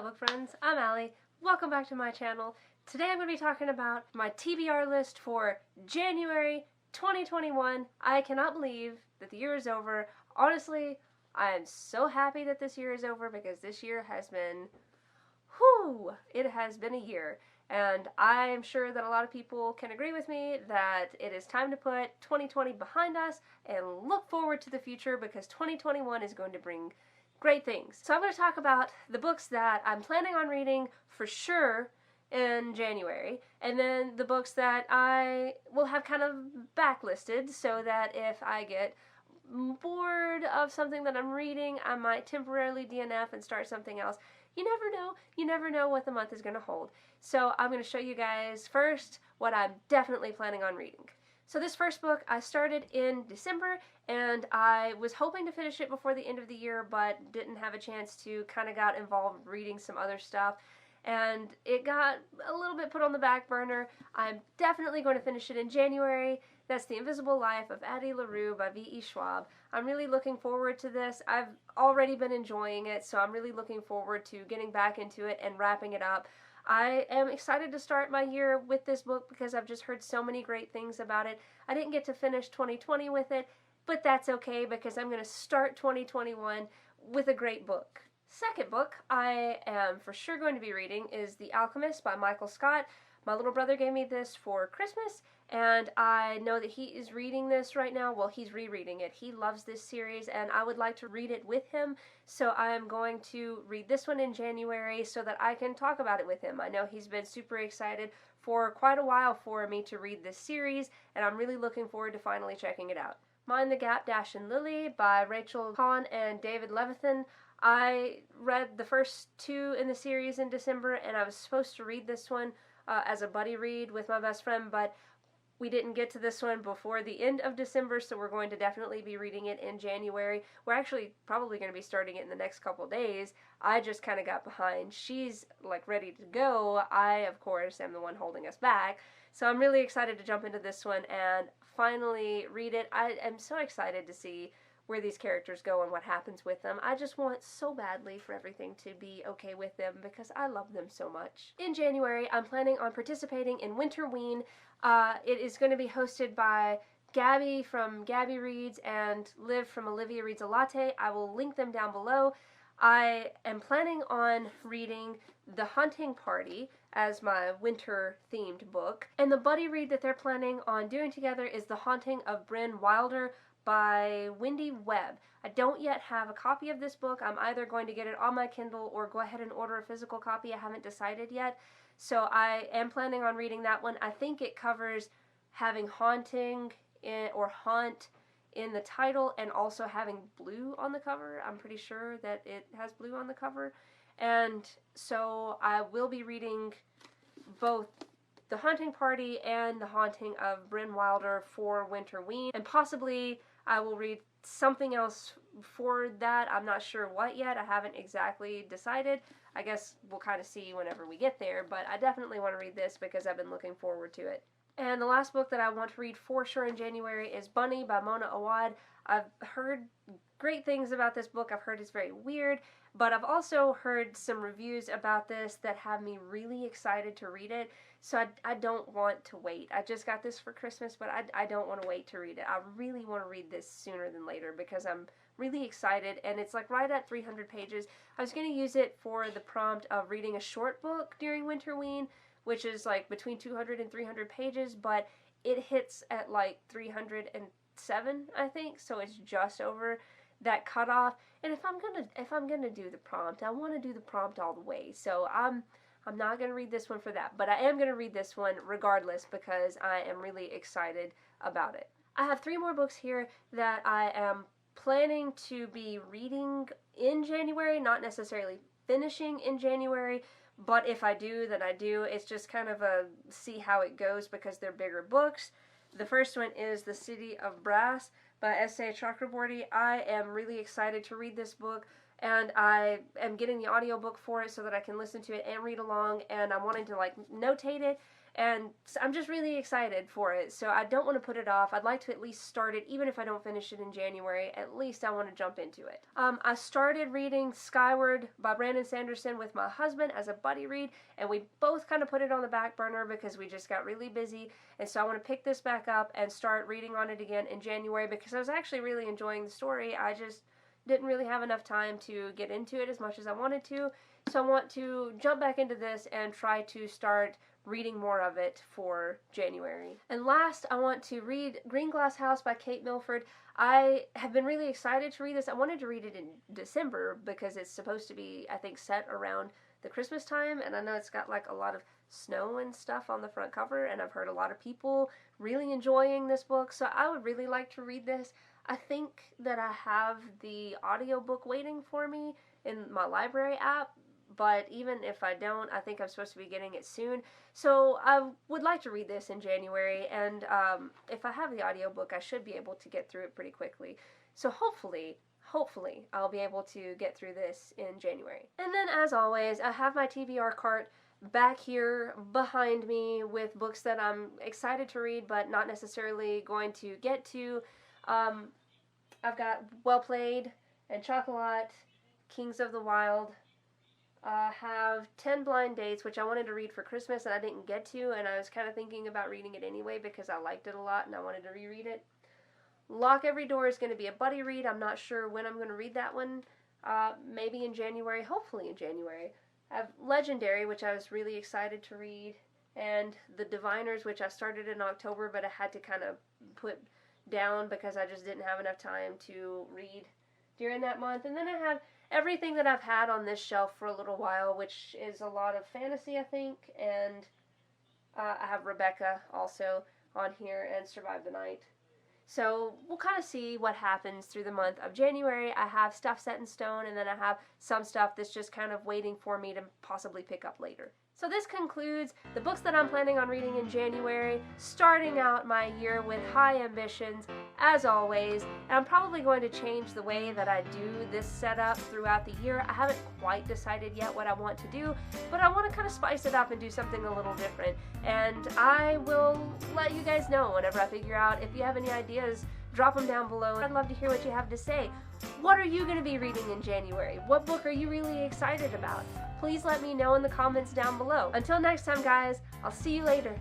book friends, I'm Allie. Welcome back to my channel. Today I'm going to be talking about my TBR list for January 2021. I cannot believe that the year is over. Honestly, I am so happy that this year is over because this year has been, it has been a year. And I'm sure that a lot of people can agree with me that it is time to put 2020 behind us and look forward to the future because 2021 is going to bring great things. So I'm going to talk about the books that I'm planning on reading for sure in January, and then the books that I will have kind of backlisted so that if I get bored of something that I'm reading, I might temporarily DNF and start something else. You never know. You never know what the month is going to hold. So I'm going to show you guys first what I'm definitely planning on reading. So this first book I started in December, and I was hoping to finish it before the end of the year, but didn't have a chance to, kind of got involved reading some other stuff, and it got a little bit put on the back burner. I'm definitely going to finish it in January. That's The Invisible Life of Addie LaRue by V.E. Schwab. I'm really looking forward to this. I've already been enjoying it, so I'm really looking forward to getting back into it and wrapping it up. I am excited to start my year with this book because I've just heard so many great things about it. I didn't get to finish 2020 with it, but that's okay because I'm going to start 2021 with a great book. Second book I am for sure going to be reading is The Alchemist by Michael Scott. My little brother gave me this for Christmas, and I know that he is reading this right now. Well, he's rereading it. He loves this series, and I would like to read it with him, so I'm going to read this one in January so that I can talk about it with him. I know he's been super excited for quite a while for me to read this series, and I'm really looking forward to finally checking it out. Mind the Gap, Dash and Lily by Rachel Kahn and David Levithan. I read the first two in the series in December, and I was supposed to read this one as a buddy read with my best friend, but we didn't get to this one before the end of December, so we're going to definitely be reading it in January. We're actually probably going to be starting it in the next couple days. I just kind of got behind. She's like ready to go. I, of course, am the one holding us back. So I'm really excited to jump into this one and finally read it. I am so excited to see where these characters go and what happens with them. I just want so badly for everything to be okay with them because I love them so much. In January, I'm planning on participating in Winterween. It is going to be hosted by Gabby from Gabby Reads and Liv from Olivia Reads a Latte. I will link them down below. I am planning on reading The Haunting Party as my winter-themed book. And the buddy read that they're planning on doing together is The Haunting of Bryn Wilder by Wendy Webb. I don't yet have a copy of this book. I'm either going to get it on my Kindle or go ahead and order a physical copy. I haven't decided yet. So I am planning on reading that one. I think it covers having haunting or haunt in the title and also having blue on the cover. I'm pretty sure that it has blue on the cover. And so I will be reading both The Haunting Party and The Haunting of Bryn Wilder for Winterween, and possibly I will read something else for that. I'm not sure what yet. I haven't exactly decided. I guess we'll kind of see whenever we get there, but I definitely want to read this because I've been looking forward to it. And the last book that I want to read for sure in January is Bunny by Mona Awad. I've heard great things about this book. I've heard it's very weird, but I've also heard some reviews about this that have me really excited to read it, so I don't want to wait. I just got this for Christmas, but I don't want to wait to read it. I really want to read this sooner than later because I'm really excited, and it's like right at 300 pages. I was going to use it for the prompt of reading a short book during Winterween, which is like between 200 and 300 pages, but it hits at like 307, I think, so it's just over that cutoff. And if I'm gonna do the prompt, I want to do the prompt all the way. So I'm not gonna read this one for that, but I am gonna read this one regardless because I am really excited about it. I have 3 more books here that I am planning to be reading in January, not necessarily finishing in January, but if I do, then I do. It's just kind of a see how it goes because they're bigger books. The first one is The City of Brass by S.A. Chakraborty. I am really excited to read this book, and I am getting the audiobook for it so that I can listen to it and read along, and I'm wanting to like notate it and I'm just really excited for it, so I don't want to put it off. I'd like to at least start it, even if I don't finish it in January. At least I want to jump into it. I started reading Skyward by Brandon Sanderson with my husband as a buddy read, and we both kind of put it on the back burner because we just got really busy, and so I want to pick this back up and start reading on it again in January because I was actually really enjoying the story. I just didn't really have enough time to get into it as much as I wanted to, so I want to jump back into this and try to start reading more of it for January. And last, I want to read Green Glass House by Kate Milford. I have been really excited to read this. I wanted to read it in December because it's supposed to be, I think, set around the Christmas time, and I know it's got like a lot of snow and stuff on the front cover, and I've heard a lot of people really enjoying this book, so I would really like to read this. I think that I have the audiobook waiting for me in my library app, but even if I don't, I think I'm supposed to be getting it soon. So I would like to read this in January, and if I have the audiobook, I should be able to get through it pretty quickly. So hopefully, I'll be able to get through this in January. And then, as always, I have my TBR cart back here behind me with books that I'm excited to read, but not necessarily going to get to. I've got Well Played and Chocolat, Kings of the Wild. I have 10 Blind Dates, which I wanted to read for Christmas and I didn't get to, and I was kind of thinking about reading it anyway because I liked it a lot and I wanted to reread it. Lock Every Door is going to be a buddy read. I'm not sure when I'm going to read that one. Maybe in January, hopefully in January. I have Legendary, which I was really excited to read, and The Diviners, which I started in October, but I had to kind of put down because I just didn't have enough time to read during that month. And then I have everything that I've had on this shelf for a little while, which is a lot of fantasy, I think, and I have Rebecca also on here and Survive the Night. So we'll kind of see what happens through the month of January. I have stuff set in stone, and then I have some stuff that's just kind of waiting for me to possibly pick up later. So this concludes the books that I'm planning on reading in January, starting out my year with high ambitions, as always, and I'm probably going to change the way that I do this setup throughout the year. I haven't quite decided yet what I want to do, but I want to kind of spice it up and do something a little different, and I will let you guys know whenever I figure out. If you have any ideas, drop them down below. I'd love to hear what you have to say. What are you going to be reading in January? What book are you really excited about? Please let me know in the comments down below. Until next time, guys, I'll see you later.